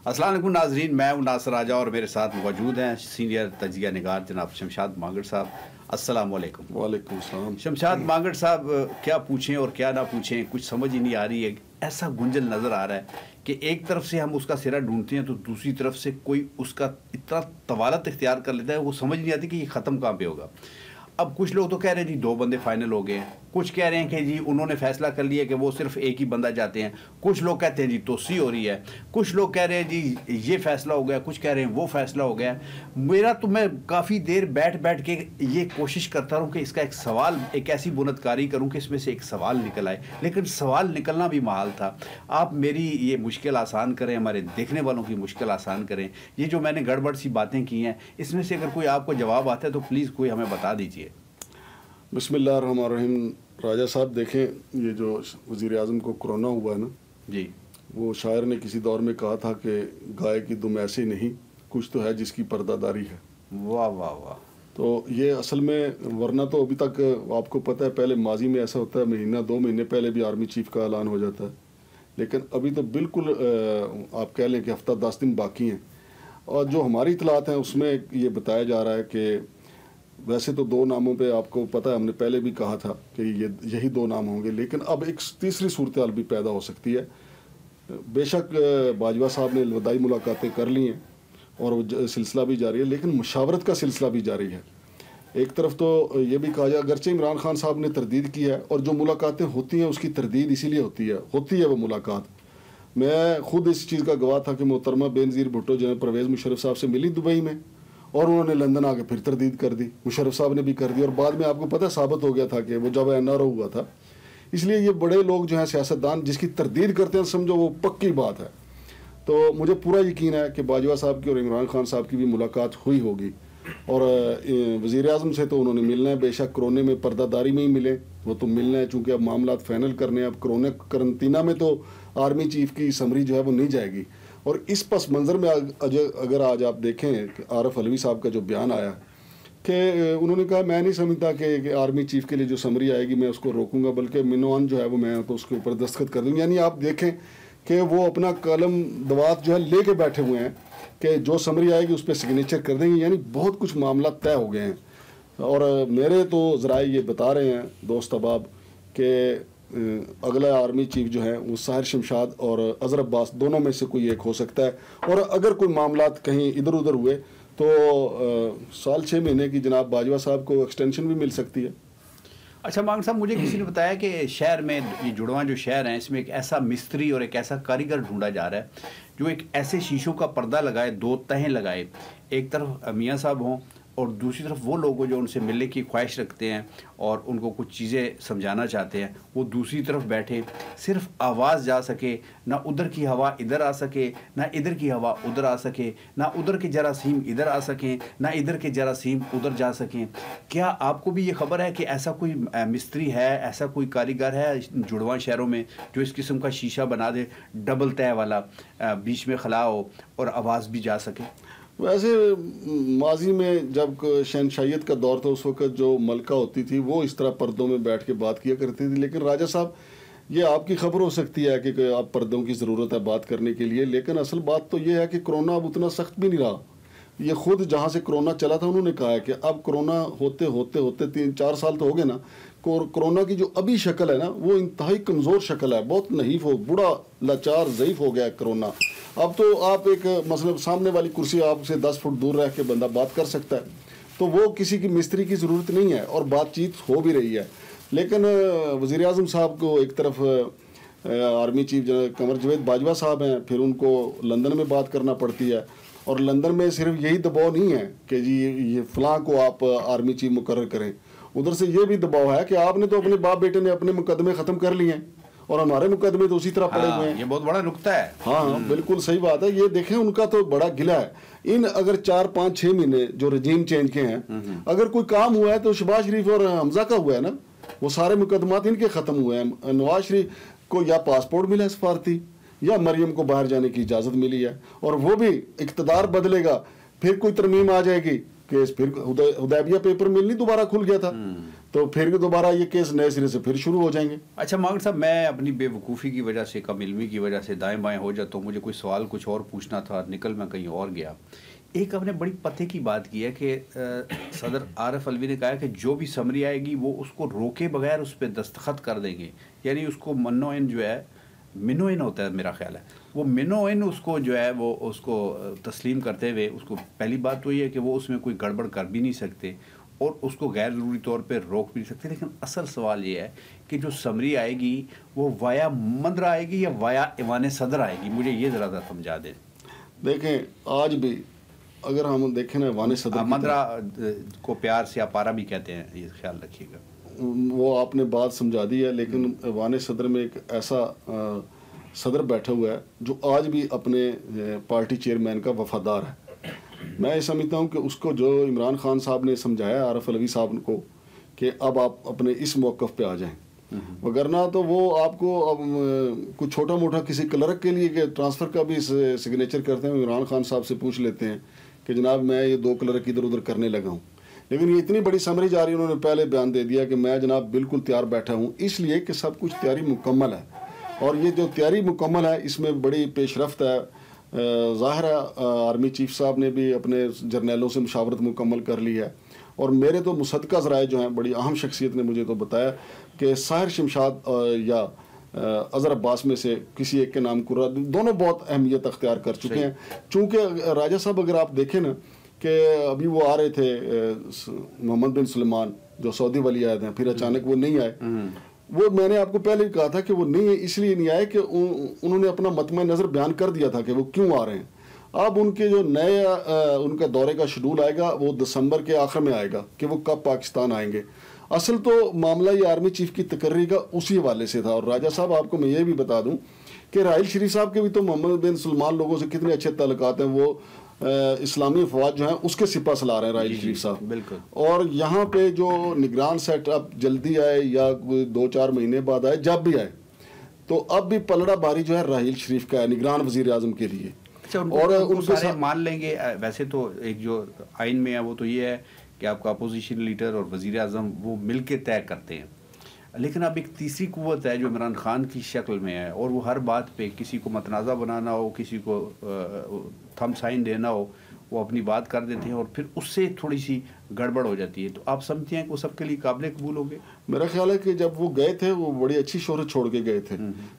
अस्सलाम वालेकुम नाजरीन, मैं हूं नासिर राजा और मेरे साथ मौजूद हैं सीनियर तजिया निगार जनाब शमशाद मांगड़ साहब। अस्सलाम वालेकुम। वालेकुम सलाम। शमशाद मांगड़ साहब, क्या पूछें और क्या ना पूछें, कुछ समझ ही नहीं आ रही है। ऐसा गुंजल नज़र आ रहा है कि एक तरफ से हम उसका सिरा ढूंढते हैं तो दूसरी तरफ से कोई उसका इतना तवालत इख्तियार कर लेता है, वो समझ नहीं आती कि ये ख़त्म कहाँ पे होगा। अब कुछ लोग तो कह रहे हैं जी 2 बंदे फाइनल हो गए हैं, कुछ कह रहे हैं कि जी उन्होंने फैसला कर लिया कि वो सिर्फ एक ही बंदा चाहते हैं, कुछ लोग कहते हैं जी तोसी हो रही है, कुछ लोग कह रहे हैं जी ये फैसला हो गया, कुछ कह रहे हैं वो फैसला हो गया। मेरा तो मैं काफ़ी देर बैठ बैठ के ये कोशिश करता रहूँ कि इसका एक सवाल, एक ऐसी बुनतकारी करूँ कि इसमें से एक सवाल निकल आए, लेकिन सवाल निकलना भी महाल था। आप मेरी ये मुश्किल आसान करें, हमारे देखने वालों की मुश्किल आसान करें। ये जो मैंने गड़बड़ सी बातें की हैं, इसमें से अगर कोई आपको जवाब आता है तो प्लीज़ कोई हमें बता दीजिए। बिस्मिल्लाहिर्रहमानिर्रहीम। राजा साहब देखें, ये जो वज़ीर आज़म को कोरोना हुआ है ना जी, वो शायर ने किसी दौर में कहा था कि गाय की दुम ऐसी नहीं, कुछ तो है जिसकी पर्दादारी है। वाह वाह वाह। तो ये असल में, वरना तो अभी तक आपको पता है, पहले माजी में ऐसा होता है, महीना 2 महीने पहले भी आर्मी चीफ का ऐलान हो जाता है, लेकिन अभी तो बिल्कुल आप कह लें कि हफ्ता 10 दिन बाकी हैं। और जो हमारी इतलात हैं उसमें ये बताया जा रहा है कि वैसे तो 2 नामों पे आपको पता है, हमने पहले भी कहा था कि यही 2 नाम होंगे, लेकिन अब एक तीसरी सूरत हाल भी पैदा हो सकती है। बेशक बाजवा साहब ने अलविदाई मुलाकातें कर ली हैं और वो सिलसिला भी जारी है, लेकिन मुशावरत का सिलसिला भी जारी है। एक तरफ तो ये भी कहा जाए, अगरचे इमरान खान साहब ने तरदीद की है, और जो मुलाकातें होती हैं उसकी तरदीद इसीलिए होती है वो मुलाकात। मैं खुद इस चीज़ का गवाह था कि मोहतरमा बेनज़ीर भुट्टो जो है परवेज़ मुशर्रफ साहब से मिली दुबई में, और उन्होंने लंदन आके फिर तरदीद कर दी, मुशर्रफ साहब ने भी कर दी, और बाद में आपको पता है साबित हो गया था कि वो जब NRO हुआ था। इसलिए ये बड़े लोग जो हैं सियासतदान, जिसकी तरदीद करते हैं, समझो वो पक्की बात है। तो मुझे पूरा यकीन है कि बाजवा साहब की और इमरान खान साहब की भी मुलाकात हुई होगी, और वज़ीर आज़म से तो उन्होंने मिलना है। बेशक कोरोना में पर्दादारी में ही मिले, वो तो मिलना है, चूँकि अब मामला फाइनल करने हैं। अब कोरोना करंतना में तो आर्मी चीफ की समरी जो है वो नहीं जाएगी। और इस पस मंज़र में अगर आज आप देखें कि आरफ अलवी साहब का जो बयान आया कि उन्होंने कहा, मैं नहीं समझता कि आर्मी चीफ के लिए जो समरी आएगी मैं उसको रोकूंगा, बल्कि मिनवान जो है वो मैं तो उसके ऊपर दस्तखत कर दूँगी। यानी आप देखें कि वो अपना कलम दवात जो है ले के बैठे हुए हैं कि जो समरी आएगी उस पर सिग्नेचर कर देंगे। यानी बहुत कुछ मामला तय हो गए हैं। और मेरे तो ज़राए ये बता रहे हैं दोस्त अहबाब कि अगला आर्मी चीफ जो है वो साहिर शमशाद और अज़हर अब्बास दोनों में से कोई एक हो सकता है। और अगर कोई मामला कहीं इधर उधर हुए तो साल 6 महीने की जनाब बाजवा साहब को एक्सटेंशन भी मिल सकती है। अच्छा मांग साहब, मुझे किसी ने बताया कि शहर में ये जुड़वां जो शहर हैं, इसमें एक ऐसा मिस्त्री और एक ऐसा कारीगर ढूंढा जा रहा है जो एक ऐसे शीशों का पर्दा लगाए, 2 तहें लगाए, एक तरफ मियाँ साहब हों और दूसरी तरफ वो लोग जो उनसे मिलने की ख्वाहिश रखते हैं और उनको कुछ चीज़ें समझाना चाहते हैं, वो दूसरी तरफ बैठे, सिर्फ आवाज़ जा सके, ना उधर की हवा इधर आ सके, ना इधर की हवा उधर आ सके, ना उधर के जरासीम इधर आ सकें, ना इधर के जरासीम उधर जा सकें। क्या आपको भी ये खबर है कि ऐसा कोई मिस्त्री है, ऐसा कोई कारीगर है जुड़वां शहरों में जो इस किस्म का शीशा बना दे, डबल तय वाला, बीच में खला हो और आवाज़ भी जा सके? वैसे माजी में जब शहनशाहियत का दौर था, उस वक्त जो मलका होती थी वो इस तरह पर्दों में बैठ के बात किया करती थी। लेकिन राजा साहब, ये आपकी खबर हो सकती है कि आप पर्दों की ज़रूरत है बात करने के लिए, लेकिन असल बात तो ये है कि कोरोना अब उतना सख्त भी नहीं रहा। ये खुद जहाँ से कोरोना चला था उन्होंने कहा है कि अब कोरोना होते होते 3-4 साल तो हो गए ना, कोरोना की जो अभी शक्ल है ना वो इंतहाई कमज़ोर शक्ल है, बहुत नहीफ हो, बूढ़ा लाचार ज़ईफ़ हो गया है कोरोना। अब तो आप एक मतलब सामने वाली कुर्सी आपसे 10 फुट दूर रह के बंदा बात कर सकता है, तो वो किसी की मिस्त्री की ज़रूरत नहीं है, और बातचीत हो भी रही है। लेकिन वज़ीर आज़म साहब को एक तरफ आर्मी चीफ कमर जवेद बाजवा साहब हैं, फिर उनको लंदन में बात करना पड़ती है, और लंदन में सिर्फ यही दबाव नहीं है कि जी ये फ़लाँ को आप आर्मी चीफ मुकर्रर करें, उधर से ये भी दबाव है कि आपने तो अपने बाप बेटे ने अपने मुकदमे ख़त्म कर लिए हैं और हमारे मुकदमे तो उसी तरह पड़े हुए हैं। ये बहुत बड़ा नुक्ता है। हाँ बिल्कुल सही बात है। ये देखें, उनका तो बड़ा गिला है। इन अगर 4-5-6 महीने जो रजीम चेंज के हैं, अगर कोई काम हुआ है तो शहबाज शरीफ और हमजा का हुआ है ना, वो सारे मुकदमात इनके ख़त्म हुए हैं। नवाज शरीफ को या पासपोर्ट मिला है सफारती, या मरियम को बाहर जाने की इजाज़त मिली है, और वो भी इक़्तिदार बदलेगा, फिर कोई तरमीम आ जाएगी केस फिर हुदैबिया पेपर मिल नहीं दोबारा खुल गया था, तो फिर दोबारा ये केस नए सिरे से फिर शुरू हो जाएंगे। अच्छा मांगड़ साहब, मैं अपनी बेवकूफ़ी की वजह से, कम इल्मी की वजह से दाएं बाएं हो जाता हूँ, मुझे कोई सवाल कुछ और पूछना था, निकल मैं कहीं और गया। एक आपने बड़ी पते की बात की है कि सदर आरिफ अलवी ने कहा कि जो भी समरी आएगी वो उसको रोके बगैर उस पर दस्तखत कर देंगे, यानी उसको मनोइन जो है, मिनोइन होता है मेरा ख्याल है, वो मिनोइन उसको जो है वो उसको तस्लीम करते हुए, उसको पहली बात तो ये है कि वो उसमें कोई गड़बड़ कर भी नहीं सकते और उसको गैर ज़रूरी तौर पे रोक भी नहीं सकते। लेकिन असल सवाल ये है कि जो समरी आएगी वो वाया मंदरा आएगी या वाया ईवान सदर आएगी, मुझे ये ज़रा समझा दें। देखें आज भी अगर हम देखें ना ईवान सदर, मंदरा को प्यार से अपारा भी कहते हैं, ये ख्याल रखिएगा। वो आपने बात समझा दी है, लेकिन ईवान सदर में एक ऐसा सदर बैठा हुआ है जो आज भी अपने पार्टी चेयरमैन का वफादार है। मैं समझता हूँ कि उसको जो इमरान खान साहब ने समझाया आरिफ अलवी साहब को कि अब आप अपने इस मौक़िफ़ पे आ जाएं, वगरना तो वो आपको अब कुछ छोटा मोटा किसी क्लर्क के लिए ट्रांसफ़र का भी सिग्नेचर करते हैं, इमरान खान साहब से पूछ लेते हैं कि जनाब मैं ये 2 क्लर्क इधर उधर करने लगा हूँ। लेकिन ये इतनी बड़ी समरी जारी, उन्होंने पहले बयान दे दिया कि मैं जनाब बिल्कुल तैयार बैठा हूँ, इसलिए कि सब कुछ तैयारी मुकम्मल है। और ये जो तैयारी मुकम्मल है इसमें बड़ी पेशरफ्त है। ज़ाहिर है आर्मी चीफ साहब ने भी अपने जर्नैलों से मुशावरत मुकम्मल कर ली है, और मेरे तो मुसद्दक़ा ज़राए जो हैं, बड़ी अहम शख्सियत ने मुझे तो बताया कि साहिर शमशाद या अज़हर अब्बास में से किसी एक के नाम कुर्रा, दोनों बहुत अहमियत अख्तियार कर चुके हैं। चूँकि राजा साहब अगर आप देखें ना कि अभी वो आ रहे थे मोहम्मद बिन सुलेमान जो सऊदी वली आए थे, फिर अचानक वो नहीं आए। वो मैंने आपको पहले भी कहा था कि वो नहीं है, इसलिए नहीं आए कि उन्होंने अपना मतम नज़र बयान कर दिया था कि वो क्यों आ रहे हैं। अब उनके जो नए उनका दौरे का शेड्यूल आएगा वो दिसंबर के आखिर में आएगा कि वो कब पाकिस्तान आएंगे। असल तो मामला ये आर्मी चीफ की तकर्री का उसी हवाले से था। और राजा साहब आपको मैं ये भी बता दूं कि राहिल शरीफ साहब के भी तो मोहम्मद बिन सुलेमान लोगों से कितने अच्छे ताल्लुकात हैं, वो इस्लामी फौज जो है उसके सिपा सलार हैं राहिल शरीफ साहब। बिल्कुल। और यहाँ पे जो निगरान सेट अब जल्दी आए या 2-4 महीने बाद आए, जब भी आए, तो अब भी पलड़ा भारी जो है राहिल शरीफ का है निगरान वजीर आज़म के लिए। अच्छा, और उनके सारे मान लेंगे। वैसे तो एक जो आइन में है वो तो ये है कि आपका अपोजिशन लीडर और वजीर आज़म वो मिल के तय करते हैं, लेकिन अब एक तीसरी कुव्वत है जो इमरान खान की शक्ल में है, और वो हर बात पे किसी को मतनाज़ा बनाना हो, किसी को थम साइन देना हो, वो अपनी बात कर देते हैं और फिर उससे थोड़ी सी गड़बड़ हो जाती है। तो आप समझते हैं कि वो सबके लिए काबिल कबूल होंगे? मेरा ख्याल है कि जब वो गए थे वो बड़ी अच्छी शोहरत छोड़ के गए थे,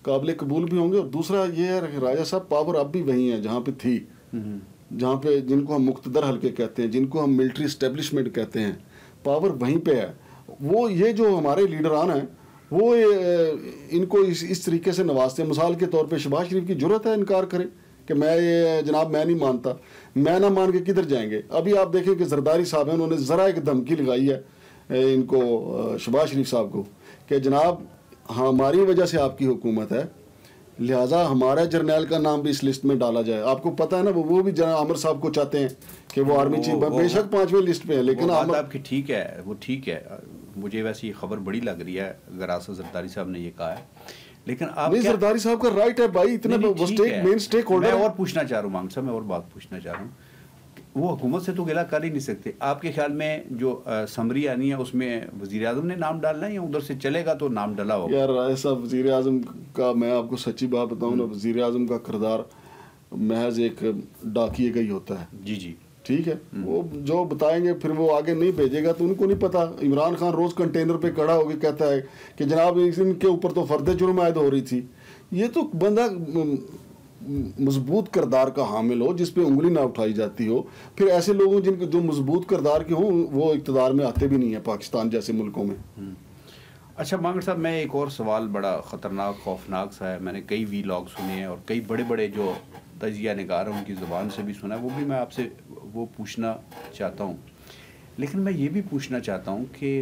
काबिल कबूल भी होंगे। और दूसरा ये है राजा साहब, पावर अब भी वही है जहाँ पे थी, जहाँ पे जिनको हम मुख्तदर हल्के कहते हैं, जिनको हम मिलिट्री इस्टेब्लिशमेंट कहते हैं, पावर वहीं पे है। वो ये जो हमारे लीडरान हैं वो इनको इस तरीके से नवाजते हैं। मिसाल के तौर पे शहबाज शरीफ की जुर्रत है इनकार करें कि मैं ये जनाब मैं नहीं मानता, मैं ना मान के किधर जाएंगे। अभी आप देखें कि जरदारी साहब हैं, उन्होंने ज़रा एक धमकी लगाई है इनको शहबाज शरीफ साहब को कि जनाब हमारी वजह से आपकी हुकूमत है, लिहाजा हमारा जर्नैल का नाम भी इस लिस्ट में डाला जाए। आपको पता है ना, वो भी जनाब आमिर साहब को चाहते हैं कि वो आर्मी चीफ बेशक 5वें लिस्ट पे है, लेकिन आपकी ठीक है, वो ठीक है। मुझे वैसे ये खबर बड़ी लग रही है गरासा जरदारी साहब ने ये कहा है, लेकिन आप नहीं, जरदारी साहब का राइट है भाई, इतने मेन स्टेक होल्डर। मैं और पूछना चाह रहा हूँ मांग साहब, मैं और बात पूछना चाह रहा हूँ, वो हुकूमत से तो गिला कर ही नहीं सकते। आपके ख्याल में जो समरी आनी है उसमें वजीर आज़म ने नाम डालना है या उधर से चलेगा तो नाम डला होगा? यार ऐसा वजीर आज़म का, मैं आपको सच्ची बात बताऊँ ना, वजीर आज़म का किरदार महज एक डाकिए का ही होता है। जी जी, ठीक है। वो जो बताएंगे फिर वो आगे नहीं भेजेगा तो उनको नहीं पता। इमरान खान रोज़ कंटेनर पे खड़ा होकर कहता है कि जनाब इनके ऊपर तो फर्द जुर्म आयद हो रही थी। ये तो बंदा मजबूत किरदार का हामिल हो, जिस पे उंगली ना उठाई जाती हो। फिर ऐसे लोगों जिनके जो मजबूत किरदार के हों वो इक़्तिदार में आते भी नहीं है पाकिस्तान जैसे मुल्कों में। अच्छा मांगड़ साहब, मैं एक और सवाल बड़ा ख़तरनाक खौफनाक सा है, मैंने कई वीलॉग सुने हैं और कई बड़े बड़े जो तजिया निगार हैं उनकी ज़ुबान से भी सुना है, वो भी मैं आपसे वो पूछना चाहता हूँ। लेकिन मैं ये भी पूछना चाहता हूँ कि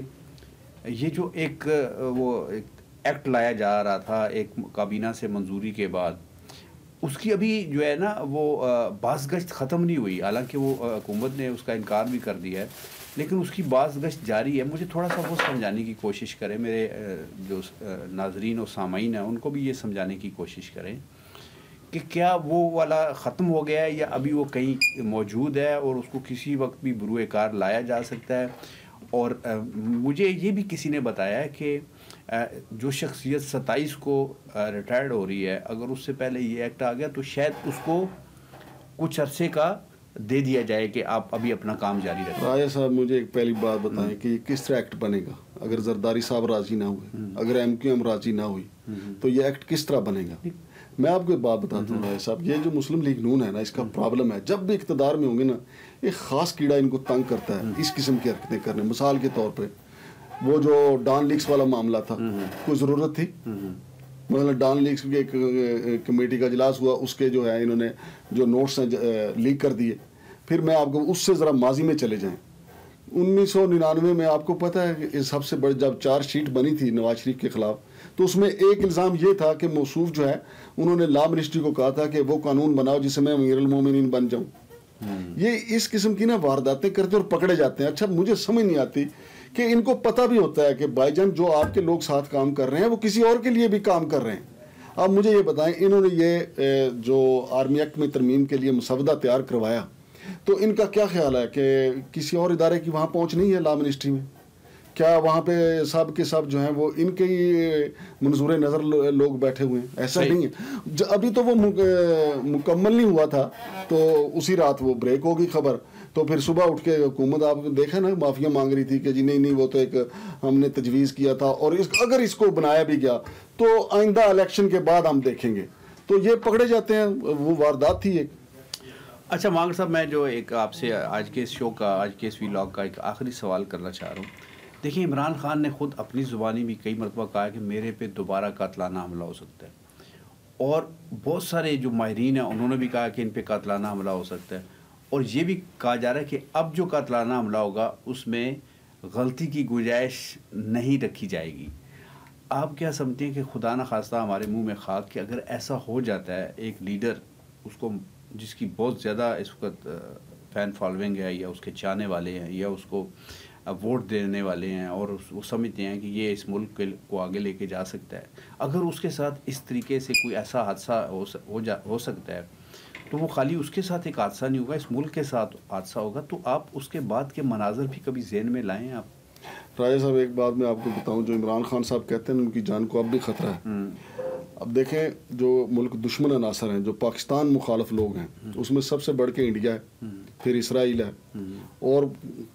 ये जो एक एक्ट लाया जा रहा था एक काबीना से मंजूरी के बाद, उसकी अभी जो है ना वो बाज़गश्त ख़त्म नहीं हुई। हालांकि वो हुकूमत ने उसका इनकार भी कर दिया है, लेकिन उसकी बाज़गश्त जारी है। मुझे थोड़ा सा वो समझाने की कोशिश करें, मेरे जो नाजरीन और सामाईन हैं उनको भी ये समझाने की कोशिश करें کہ کیا وہ والا ختم ہو گیا ہے یا ابھی وہ کہیں موجود ہے اور اس کو کسی وقت بھی بروئے کار لایا جا سکتا ہے؟ اور مجھے یہ بھی کسی نے بتایا ہے کہ جو شخصیت 27 کو ریٹائرڈ ہو رہی ہے، اگر اس سے پہلے یہ ایکٹ آ گیا تو شاید اس کو کچھ عرصے کا دے دیا جائے کہ آپ ابھی اپنا کام جاری رکھیں۔ راجہ صاحب مجھے ایک پہلی بات بتائیں کہ یہ کس طرح ایکٹ بنے گا؟ اگر زرداری صاحب راضی نہ ہوئے، اگر MQM راضی نہ ہوئی تو یہ ایکٹ کس طرح بنے گا؟ میں آپ کو ایک بات بتاتا ہوں راجہ صاحب، یہ جو مسلم لیگ نون ہے نا، اس کا پرابلم ہے جب بھی اقتدار میں ہوں گے نا، ایک خاص کیڑا ان کو تنگ کرتا ہے اس قسم کی حرکتیں کرنے۔ مثال کے طور پہ وہ جو ڈان لیکس والا معاملہ تھا، کوئی ضرورت تھی؟ مثلا ڈان لیکس کی ایک کمیٹی کا اجلاس ہوا، اس کے جو ہے انہوں نے جو نوٹس ہیں لیک کر دیے۔ پھر میں آپ کو اس سے ذرا ماضی میں چلے جائیں، 1999 میں آپ کو پتہ ہے کہ سب سے بڑی جب چارج شیٹ بنی تھی نواز شریف کے خلاف، تو اس میں ایک الزام یہ تھا کہ موصوف جو ہے انہوں نے لا منسٹری کو کہا تھا کہ وہ قانون بناؤ جس سے میں امیر المومنین بن جاؤں۔ یہ اس قسم کی نا وارداتیں کرتے اور پکڑے جاتے ہیں۔ اچھا مجھے سمجھ نہیں آتی کہ ان کو پتہ بھی ہوتا ہے کہ بھائی جان جو آپ کے لوگ ساتھ کام کر رہے ہیں وہ کسی اور کے لیے بھی کام کر رہے ہیں۔ اب مجھے یہ بتائیں، انہوں نے یہ جو آرمی ایکٹ میں ترمیم کے لیے مسودہ تیار کروایا، تو ان کا کیا خیال ہے کہ کسی اور ادارے کی وہاں پہنچ نہیں ہے لا منسٹری میں؟ کیا وہاں پہ سب کے سب جو ہیں وہ ان کے ہی منظور نظر لوگ بیٹھے ہوئے ہیں؟ ایسا نہیں ہے۔ ابھی تو وہ مکمل نہیں ہوا تھا تو اسی رات وہ بریک ہوگی خبر، تو پھر صبح اٹھ کے حکومت آپ دیکھیں نا معافیا مانگ رہی تھی کہ جی نہیں وہ تو ایک ہم نے تجویز کیا تھا، اور اگر اس کو بنایا بھی گیا تو آئندہ الیکشن کے بعد ہم دیکھیں گے۔ تو یہ پکڑے جاتے ہیں، وہ واردات تھی ایک۔ اچھا مانگر صاحب، میں جو ایک آپ سے آج کے اس شو کا، آج کے اس ویلاگ کا ایک آخری سوال کرنا چاہ رہا ہوں۔ دیکھیں، عمران خان نے خود اپنی زبانی بھی کئی مرتبہ کہا کہ میرے پہ دوبارہ قاتلانہ حملہ ہو سکتا ہے، اور بہت سارے جو ماہرین ہیں انہوں نے بھی کہا کہ ان پہ قاتلانہ حملہ ہو سکتا ہے، اور یہ بھی کہا جا رہا ہے کہ اب جو قاتلانہ حملہ ہوگا اس میں غلطی کی گنجائش نہیں رکھی جائے گی۔ آپ کیا سمجھتے ہیں کہ خدا نہ خواستہ ہمارے منہ میں خاک کہ اگر ایسا ہو جاتا ہے، ایک لیڈر اس کو جس کی بہت زیادہ اس وقت فین فالوئنگ ہے، یا اس کے چاہنے والے ہیں، یا اس کو ووٹ دینے والے ہیں، اور وہ سمجھتے ہیں کہ یہ اس ملک کو آگے لے کے جا سکتا ہے، اگر اس کے ساتھ اس طریقے سے کوئی ایسا حادثہ ہو سکتا ہے، تو وہ خالی اس کے ساتھ ایک حادثہ نہیں ہوگا، اس ملک کے ساتھ حادثہ ہوگا۔ تو آپ اس کے بعد کے مناظر بھی کبھی ذہن میں لائیں آپ؟ راجہ صاحب ایک بات میں آپ کو بتاؤں، جو عمران خان صاحب کہتے ہیں ان کی جان کو اب بھی خطرہ ہے۔ اب دیکھیں، جو ملک دشمن عناصر ہیں، جو پاکستان مخالف لوگ ہیں، اس میں سب سے بڑھ کے انڈیا ہے، پھر اسرائیل ہے، اور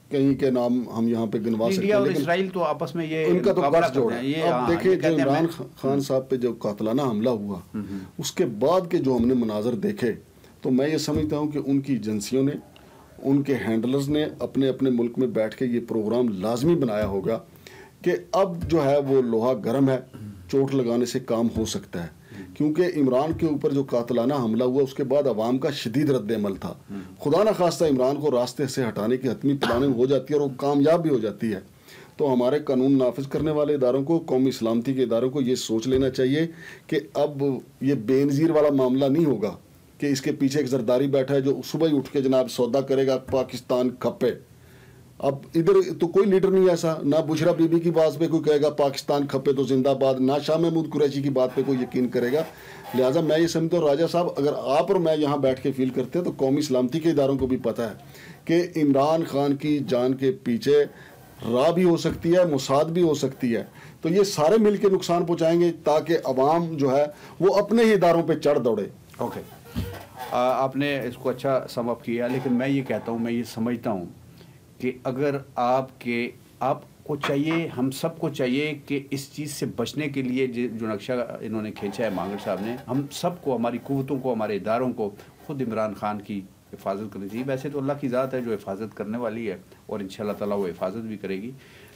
کہیں کے نام ہم یہاں پہ گنوا سکتے ہیں، انڈیا اور اسرائیل تو آپس میں یہ ان کا تو گٹھ جوڑ ہے۔ اب دیکھیں جو عمران خان صاحب پہ جو قاتلانہ حملہ ہوا، اس کے بعد کے جو ہم نے مناظر دیکھے، تو میں یہ سمجھتا ہوں کہ ان کی ایجنسیوں نے، ان کے ہینڈلرز نے اپنے اپنے ملک میں بیٹھ کے یہ پروگرام لازمی بنایا ہوگا کہ اب جو ہے وہ لوہا گرم ہے، چوٹ لگانے سے کام ہو سکتا ہے، کیونکہ عمران کے اوپر جو قاتلانہ حملہ ہوا اس کے بعد عوام کا شدید رد عمل تھا۔ خدا نہ خواستہ عمران کو راستے سے ہٹانے کی حتمی پلاننگ ہو جاتی ہے اور وہ کامیاب بھی ہو جاتی ہے، تو ہمارے قانون نافذ کرنے والے اداروں کو، قومی سلامتی کے اداروں کو یہ سوچ لینا چاہیے کہ اب یہ بے نظیر والا معاملہ نہیں ہوگا کہ اس کے پیچھے ایک زرداری بیٹھا ہے جو صبح ہی اٹھ کے جناب سودا کرے گا پاکستان کھپے۔ اب ادھر تو کوئی لیڈر نہیں ایسا، نہ بشرا بی بی کی بات پہ کوئی کہے گا پاکستان کھپے تو زندہ باد، نہ شاہ محمود قریشی کی بات پہ کوئی یقین کرے گا۔ لہٰذا میں یہ سمجھتا ہوں راجہ صاحب، اگر آپ اور میں یہاں بیٹھ کے فیل کرتے ہیں تو قومی سلامتی کے اداروں کو بھی پتہ ہے کہ عمران خان کی جان کے پیچھے راہ بھی ہو سکتی ہے، موساد بھی ہو سکتی ہے، تو یہ سارے مل کے نقصان پہنچائیں گے تاکہ عوام جو ہے وہ اپنے ہی اداروں پہ چڑھ دوڑے۔ اوکے، آپ نے اس کو اچھا سم اپ کیا، لیکن میں یہ کہتا ہوں، میں یہ سمجھتا ہوں کہ اگر آپ کو چاہیے، ہم سب کو چاہیے کہ اس چیز سے بچنے کے لیے جو نقشہ انہوں نے کھینچا ہے مانگر صاحب نے، ہم سب کو، ہماری قوتوں کو، ہمارے اداروں کو خود عمران خان کی حفاظت کرنی چاہیے۔ ویسے تو اللہ کی ذات ہے جو حفاظت کرنے والی ہے، اور انشاءاللہ تعالیٰ وہ حفاظت بھی کرے گی،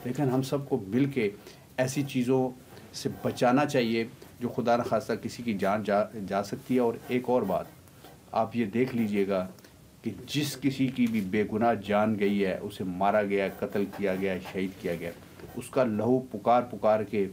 لیکن ہم سب کو مل کے ایسی چیزوں سے بچانا چاہیے جو خدا نہ خواستہ کسی کی جان جا سکتی ہے۔ اور ایک اور بات آپ یہ دیکھ لیجئے گا کہ جس کسی کی بھی بے گناہ جان گئی ہے، اسے مارا گیا ہے، قتل کیا گیا ہے، شہید کیا گیا ہے، اس کا لہو پکار کے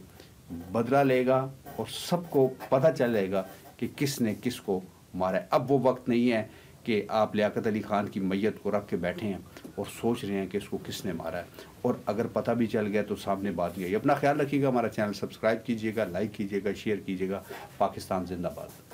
بدلہ لے گا، اور سب کو پتہ چل جائے گا کہ کس نے کس کو مارا ہے۔ اب وہ وقت نہیں ہے کہ آپ لیاقت علی خان کی میت کو رکھ کے بیٹھے ہیں اور سوچ رہے ہیں کہ اس کو کس نے مارا ہے، اور اگر پتہ بھی چل گیا تو سامنے بات گئی۔ اپنا خیال رکھیے گا، ہمارا چینل سبسکرائب کیجیے گا، لائک کیجیے گا، شیئر کیجیے گا۔ پاکستان زندہ باد۔